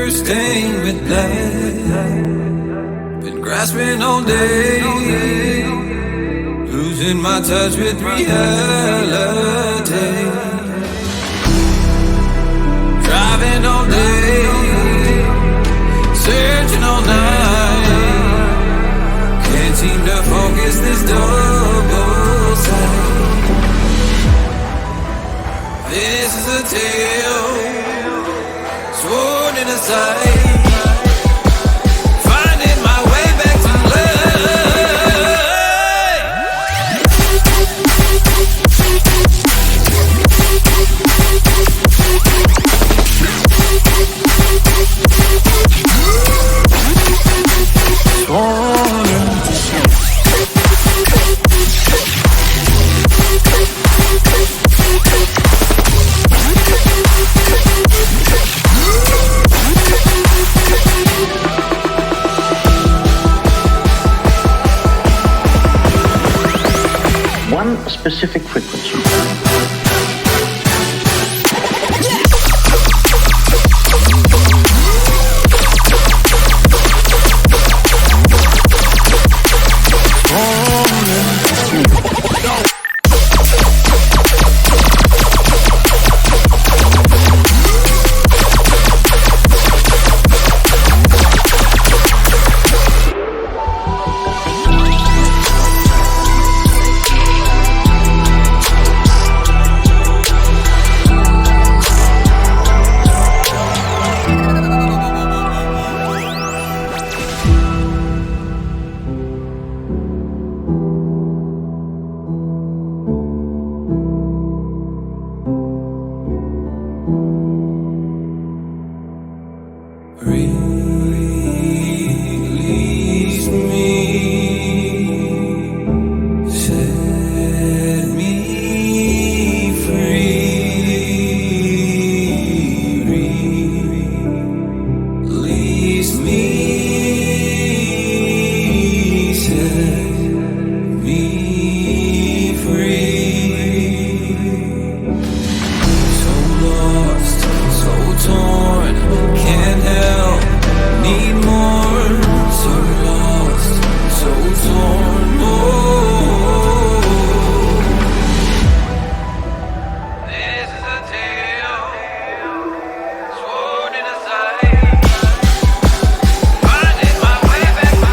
Fingers stained with blood, been grasping all day, losing my touch with reality. Driving all day, searching all night, can't seem to focus this double sight. This is a tale sworn in a sight, finding my way back to specific frequency. Release me, set me free. Release me, set me free. So lost, so torn, can't help, need more. So lost, so torn, more. This is a tale sworn in a sight, finding my way back to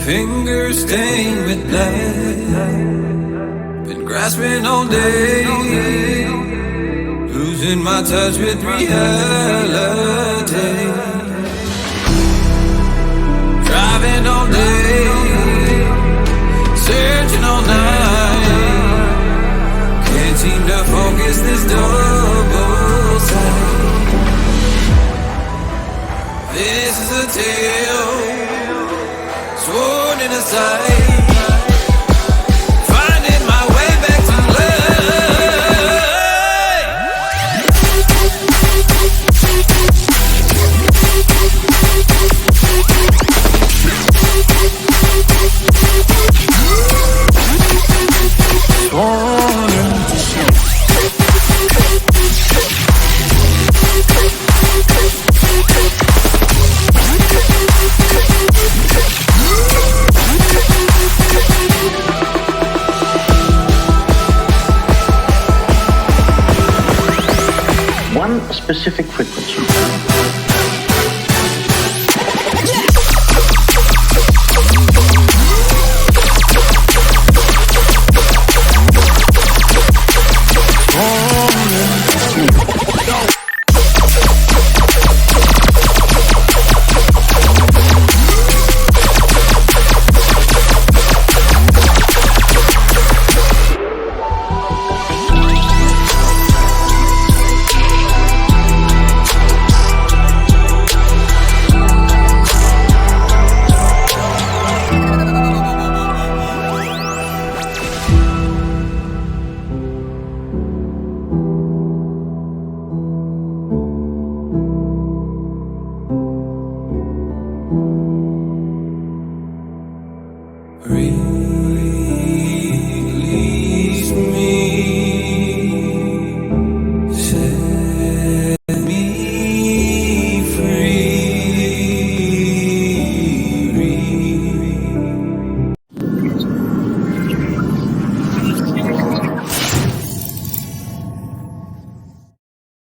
fingers stained with blood, been grasping all day, losing my touch with reality. Driving all day, searching all night, can't seem to focus this double sight. This is a tale sworn in a sight, finding my way back to specific